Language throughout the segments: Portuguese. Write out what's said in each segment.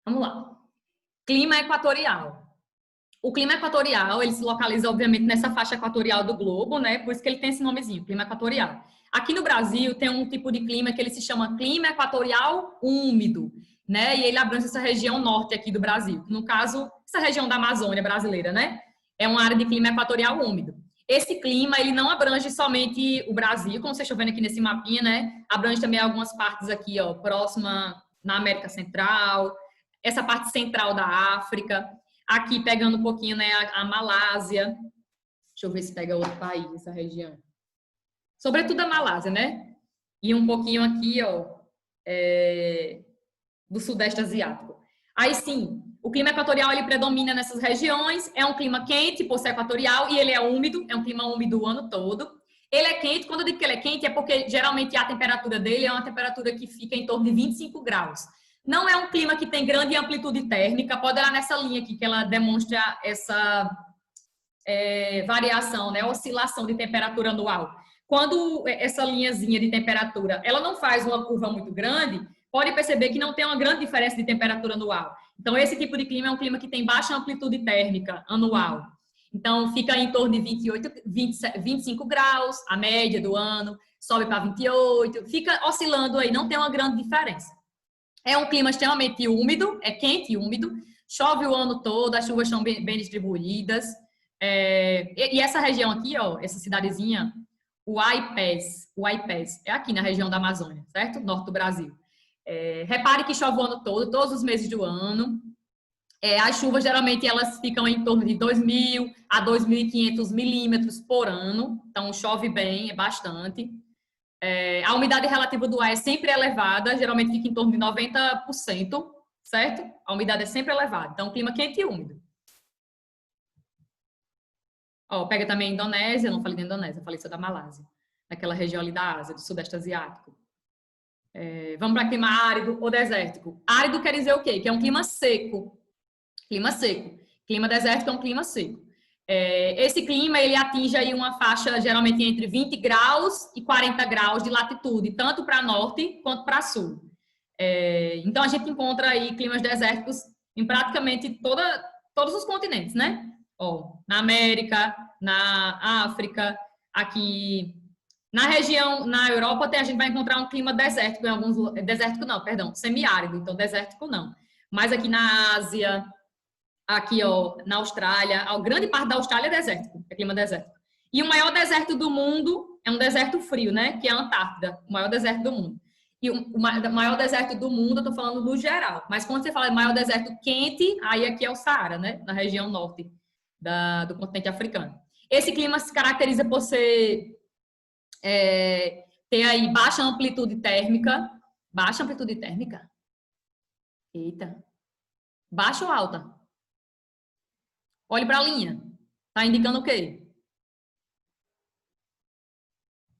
Vamos lá. Clima equatorial. O clima equatorial, ele se localiza, obviamente, nessa faixa equatorial do globo, né? Por isso que ele tem esse nomezinho, clima equatorial. Aqui no Brasil, tem um tipo de clima que ele se chama clima equatorial úmido, né? E ele abrange essa região norte aqui do Brasil. No caso, essa região da Amazônia brasileira, né? É uma área de clima equatorial úmido. Esse clima, ele não abrange somente o Brasil, como vocês estão vendo aqui nesse mapinha, né? Abrange também algumas partes aqui, ó, próxima na América Central, essa parte central da África. Aqui, pegando um pouquinho, né, a Malásia. Deixa eu ver se pega outro país, essa região. Sobretudo a Malásia, né? E um pouquinho aqui, ó, do Sudeste Asiático. Aí, sim, o clima equatorial, ele predomina nessas regiões. É um clima quente, por ser equatorial, e ele é úmido. É um clima úmido o ano todo. Ele é quente, quando eu digo que ele é quente, é porque, geralmente, a temperatura dele é uma temperatura que fica em torno de 25 graus. Não é um clima que tem grande amplitude térmica. Pode olhar nessa linha aqui, que ela demonstra essa variação, né? Oscilação de temperatura anual. Quando essa linhazinha de temperatura, ela não faz uma curva muito grande, pode perceber que não tem uma grande diferença de temperatura anual. Então, esse tipo de clima é um clima que tem baixa amplitude térmica anual. Então, fica em torno de 25 graus, a média do ano, sobe para 28, fica oscilando aí, não tem uma grande diferença. É um clima extremamente úmido, é quente e úmido, chove o ano todo, as chuvas são bem distribuídas. E essa região aqui, ó, essa cidadezinha, o Aipés, é aqui na região da Amazônia, certo? Norte do Brasil. Repare que chove o ano todo, todos os meses do ano. As chuvas, geralmente, elas ficam em torno de 2.000 a 2.500 milímetros por ano. Então, chove bem, é bastante. A umidade relativa do ar é sempre elevada, geralmente fica em torno de 90%, certo? A umidade é sempre elevada. Então, clima quente e úmido. Ó, pega também a Indonésia, não falei da Indonésia, falei só da Malásia, daquela região ali da Ásia, do Sudeste Asiático. Vamos para clima árido ou desértico. Árido quer dizer o quê? Que é um clima seco. Clima seco. Clima desértico é um clima seco. Esse clima, ele atinge aí uma faixa, geralmente, entre 20 graus e 40 graus de latitude, tanto para norte quanto para sul. Então, a gente encontra aí climas desérticos em praticamente todos os continentes, né? Ó, na América, na África, aqui na região, na Europa, a gente vai encontrar um clima desértico em alguns... Desértico não, perdão, semiárido, então desértico não. Mas aqui na Ásia, aqui, ó, na Austrália, a grande parte da Austrália é desértico, é clima desértico. E o maior deserto do mundo é um deserto frio, né? Que é a Antártida, o maior deserto do mundo. E o maior deserto do mundo, eu tô falando no geral. Mas quando você fala de maior deserto quente, aí aqui é o Saara, né? Na região norte do continente africano. Esse clima se caracteriza por ser... ter aí baixa amplitude térmica. Baixa amplitude térmica? Eita. Baixa ou alta? Olhe para a linha. Tá indicando o quê?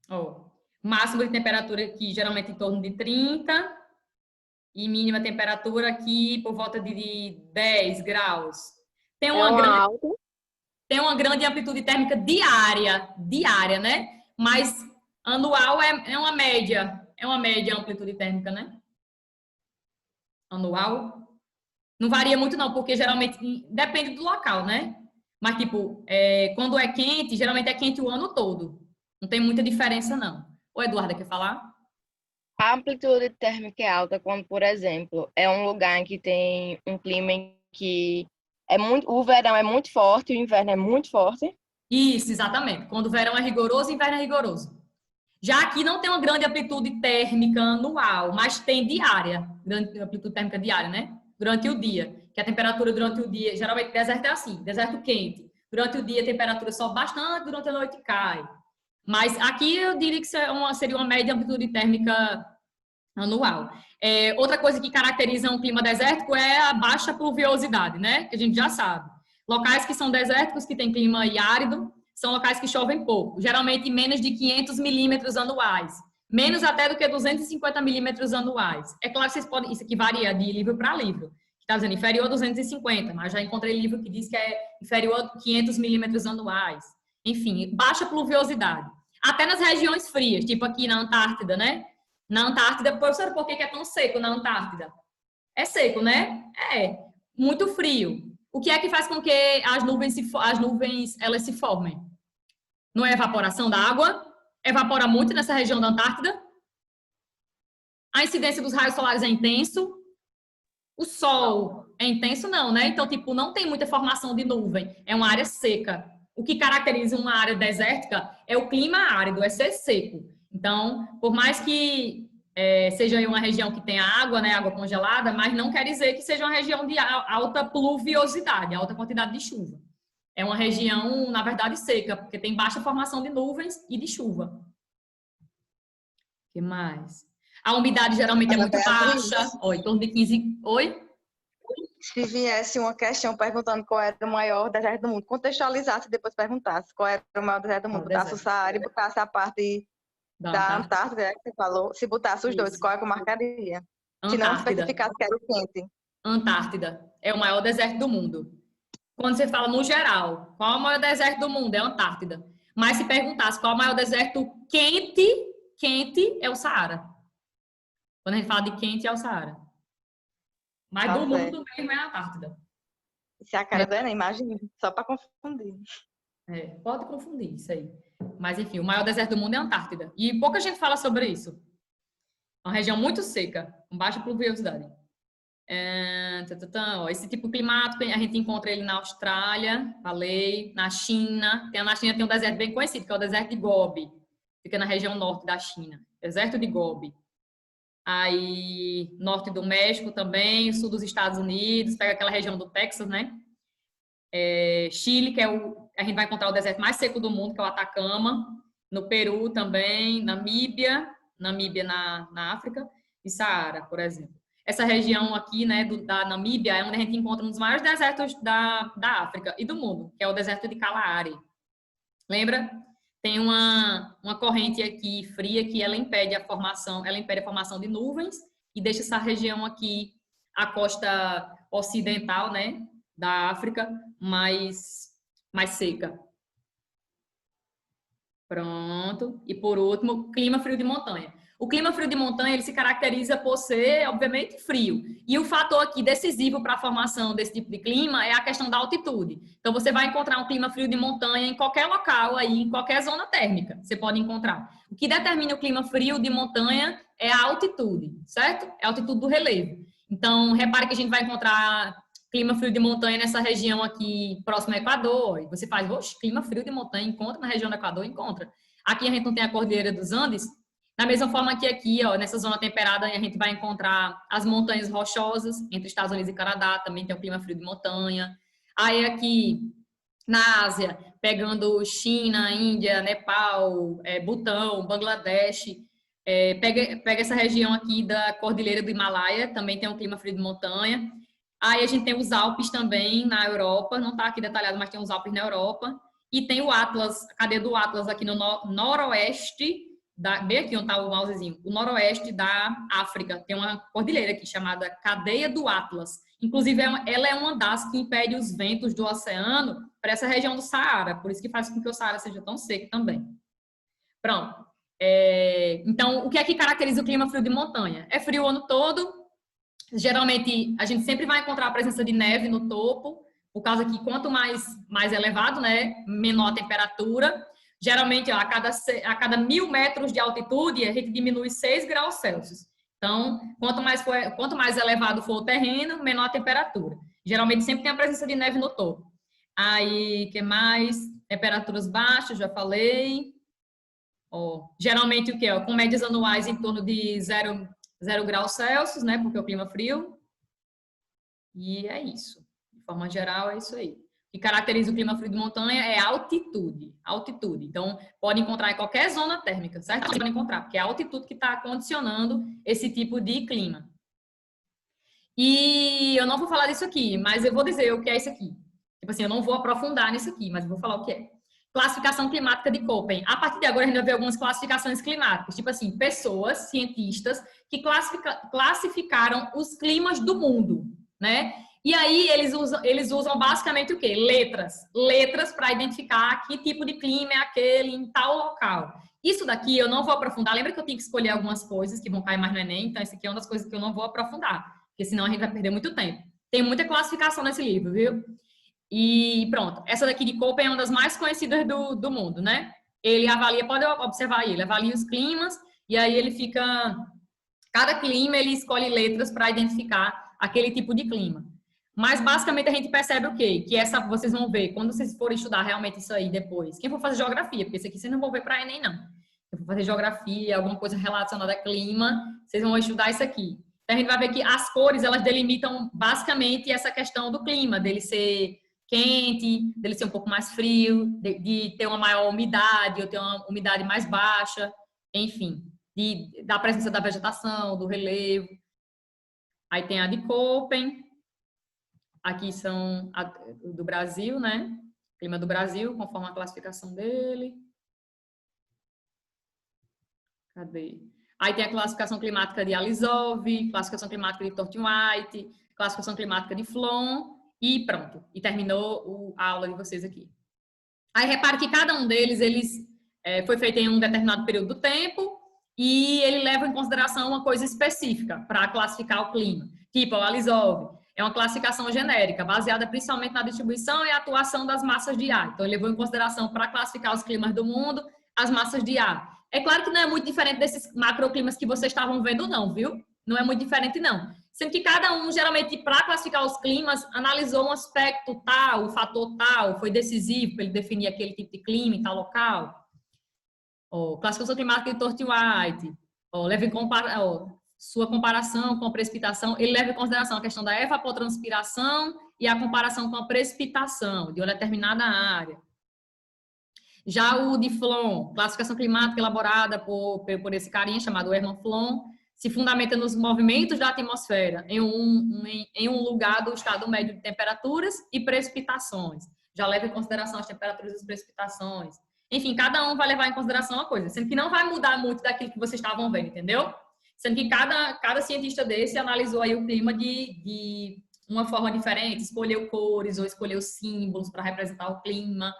Ó, máximo de temperatura aqui, geralmente em torno de 30. E mínima temperatura aqui por volta de 10 graus. Tem uma grande amplitude térmica diária, né? Mas anual é uma média a amplitude térmica, né? Anual. Não varia muito não, porque geralmente depende do local, né? Mas, tipo, quando é quente, geralmente é quente o ano todo. Não tem muita diferença, não. Ô, Eduarda, quer falar? A amplitude térmica é alta quando, por exemplo, é um lugar em que tem um clima em que o verão é muito forte e o inverno é muito forte. Isso, exatamente. Quando o verão é rigoroso, o inverno é rigoroso. Já aqui não tem uma grande amplitude térmica anual, mas tem diária, grande amplitude térmica diária, né? Durante o dia, que a temperatura durante o dia, geralmente deserto é assim, deserto quente. Durante o dia a temperatura sobe bastante, durante a noite cai. Mas aqui eu diria que seria uma média amplitude térmica anual. Outra coisa que caracteriza um clima desértico é a baixa pluviosidade, né? Que a gente já sabe. Locais que são desérticos, que tem clima árido, são locais que chovem pouco, geralmente menos de 500 milímetros anuais, menos até do que 250 milímetros anuais. É claro que vocês podem, isso aqui varia de livro para livro, que está dizendo inferior a 250, mas já encontrei livro que diz que é inferior a 500 milímetros anuais. Enfim, baixa pluviosidade. Até nas regiões frias, tipo aqui na Antártida, né? Na Antártida, professor, por que é tão seco na Antártida? É seco, né? É. Muito frio. O que é que faz com que as nuvens elas se formem? Não é evaporação da água? Evapora muito nessa região da Antártida? A incidência dos raios solares é intenso? O sol é intenso? Não, né? Então, tipo, não tem muita formação de nuvem. É uma área seca. O que caracteriza uma área desértica é o clima árido, é ser seco. Então, por mais que seja uma região que tenha água, né, água congelada, mas não quer dizer que seja uma região de alta pluviosidade, alta quantidade de chuva. É uma região, na verdade, seca, porque tem baixa formação de nuvens e de chuva. O que mais? A umidade geralmente é muito baixa. Oi, em torno de 15... Oi? Se viesse uma questão perguntando qual era o maior deserto do mundo, contextualizasse e depois perguntasse qual era o maior deserto do mundo, botasse o Saara e botasse a parte da Antártida, que você falou, se botasse os dois, qual é que eu marcaria? Se não especificasse que era o quente. Antártida é o maior deserto do mundo. Quando você fala no geral, qual é o maior deserto do mundo? É a Antártida. Mas se perguntasse qual é o maior deserto quente é o Saara. Quando a gente fala de quente, é o Saara. Mas do mundo mesmo é a Antártida. Se a cara do Enem, imagina, só para confundir. Pode confundir isso aí. Mas, enfim, o maior deserto do mundo é a Antártida. E pouca gente fala sobre isso. É uma região muito seca, com baixa pluviosidade. Esse tipo climático, a gente encontra ele na Austrália, falei, na China. Na China tem um deserto bem conhecido, que é o deserto de Gobi. Fica na região norte da China. Deserto de Gobi. Aí, norte do México também, sul dos Estados Unidos, pega aquela região do Texas, né? Chile, que a gente vai encontrar o deserto mais seco do mundo, que é o Atacama. No Peru também, Namíbia na África, e Saara, por exemplo. Essa região aqui, né, da Namíbia, é onde a gente encontra um dos maiores desertos da África e do mundo, que é o deserto de Kalahari. Lembra? Tem uma corrente aqui fria que ela impede a formação de nuvens e deixa essa região aqui, a costa ocidental, né, da África, mais seca. Pronto. E por último, clima frio de montanha. O clima frio de montanha, ele se caracteriza por ser, obviamente, frio. E o fator aqui decisivo para a formação desse tipo de clima é a questão da altitude. Então, você vai encontrar um clima frio de montanha em qualquer local aí, em qualquer zona térmica, você pode encontrar. O que determina o clima frio de montanha é a altitude, certo? É a altitude do relevo. Então, repare que a gente vai encontrar clima frio de montanha nessa região aqui próximo ao Equador. E você faz, clima frio de montanha, encontra na região do Equador, encontra. Aqui a gente não tem a Cordilheira dos Andes. Da mesma forma que aqui, ó, nessa zona temperada, a gente vai encontrar as montanhas rochosas, entre Estados Unidos e Canadá, também tem o clima frio de montanha. Aí aqui, na Ásia, pegando China, Índia, Nepal, Butão, Bangladesh, pega essa região aqui da Cordilheira do Himalaia, também tem um clima frio de montanha. Aí a gente tem os Alpes também na Europa, não está aqui detalhado, mas tem os Alpes na Europa. E tem o Atlas, a cadeia do Atlas aqui no noroeste, bem aqui onde está o mousezinho, o noroeste da África. Tem uma cordilheira aqui chamada Cadeia do Atlas. Inclusive, ela é uma das que impede os ventos do oceano para essa região do Saara. Por isso que faz com que o Saara seja tão seco também. Pronto. Então, o que é que caracteriza o clima frio de montanha? É frio o ano todo. Geralmente, a gente sempre vai encontrar a presença de neve no topo, por causa que quanto mais elevado, né, menor a temperatura. Geralmente, ó, a cada 1.000 metros de altitude, a gente diminui 6 graus Celsius. Então, quanto mais elevado for o terreno, menor a temperatura. Geralmente, sempre tem a presença de neve no topo. Aí, que mais? Temperaturas baixas, já falei. Ó, geralmente, o que? Com médias anuais em torno de 0 graus Celsius, né? Porque o clima frio. E é isso. De forma geral, é isso aí. O que caracteriza o clima frio de montanha é altitude. Altitude. Então, pode encontrar em qualquer zona térmica, certo? Pode encontrar, porque é a altitude que está condicionando esse tipo de clima. E eu não vou falar disso aqui, mas eu vou dizer o que é isso aqui. Tipo assim, eu não vou aprofundar nisso aqui, mas eu vou falar o que é. Classificação climática de Köppen. A partir de agora, a gente vai ver algumas classificações climáticas. Tipo assim, pessoas, cientistas, que classificaram os climas do mundo, né? E aí, eles usam basicamente o quê? Letras para identificar que tipo de clima é aquele em tal local. Isso daqui eu não vou aprofundar. Lembra que eu tinha que escolher algumas coisas que vão cair mais no Enem? Então, isso aqui é uma das coisas que eu não vou aprofundar. porque senão a gente vai perder muito tempo. Tem muita classificação nesse livro, viu? E pronto, essa daqui de Köppen é uma das mais conhecidas do mundo, né? Ele avalia, pode observar aí, ele avalia os climas e aí ele fica... Cada clima ele escolhe letras para identificar aquele tipo de clima. Mas basicamente a gente percebe o quê? Que essa, vocês vão ver, quando vocês forem estudar realmente isso aí depois, quem for fazer geografia, porque isso aqui vocês não vão ver para Enem, não. Eu vou fazer geografia, alguma coisa relacionada a clima, vocês vão estudar isso aqui. Então a gente vai ver que as cores, elas delimitam basicamente essa questão do clima, dele ser quente, dele ser um pouco mais frio, de ter uma maior umidade, ou ter uma umidade mais baixa, enfim, da presença da vegetação, do relevo. Aí tem a de Köppen, aqui são do Brasil, né? Clima do Brasil, conforme a classificação dele. Cadê? Aí tem a classificação climática de Alisov, classificação climática de Thornton White, classificação climática de Flon, e pronto. E terminou a aula de vocês aqui. Aí repare que cada um deles, foi feito em um determinado período do tempo e ele leva em consideração uma coisa específica para classificar o clima. Tipo, o Alisov é uma classificação genérica, baseada principalmente na distribuição e atuação das massas de ar. Então, ele levou em consideração para classificar os climas do mundo, as massas de ar. É claro que não é muito diferente desses macroclimas que vocês estavam vendo, não, viu? Não é muito diferente, não. Sendo que cada um, geralmente, para classificar os climas, analisou um aspecto tal, o fator tal, foi decisivo para ele definir aquele tipo de clima em tal local. Classificação climática de Thornton White, leva em sua comparação com a precipitação, ele leva em consideração a questão da evapotranspiração e a comparação com a precipitação de uma determinada área. Já o de Flon, classificação climática elaborada por esse carinha chamado Hermann Flon, se fundamenta nos movimentos da atmosfera em um lugar do estado médio de temperaturas e precipitações. Já leva em consideração as temperaturas e as precipitações. Enfim, cada um vai levar em consideração uma coisa, sendo que não vai mudar muito daquilo que vocês estavam vendo, entendeu? Sendo que cada cientista desse analisou aí o clima de uma forma diferente, escolheu cores ou escolheu símbolos para representar o clima,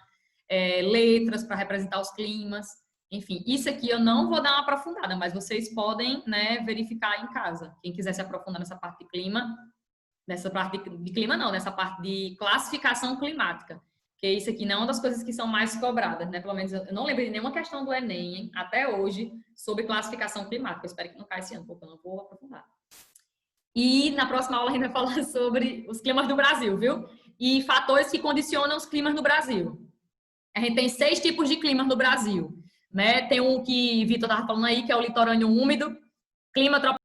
letras para representar os climas. Enfim, isso aqui eu não vou dar uma aprofundada, mas vocês podem, né, verificar em casa. Quem quiser se aprofundar nessa parte de clima, nessa parte nessa parte de classificação climática. Porque isso aqui não é uma das coisas que são mais cobradas, né? Pelo menos eu não lembro de nenhuma questão do Enem, hein, até hoje, sobre classificação climática. Eu espero que não caia esse ano, porque eu não vou aprofundar. E na próxima aula a gente vai falar sobre os climas do Brasil, viu? E fatores que condicionam os climas no Brasil. A gente tem 6 tipos de climas no Brasil, né? Tem um que Vitor estava falando aí, que é o litorâneo úmido, clima tropical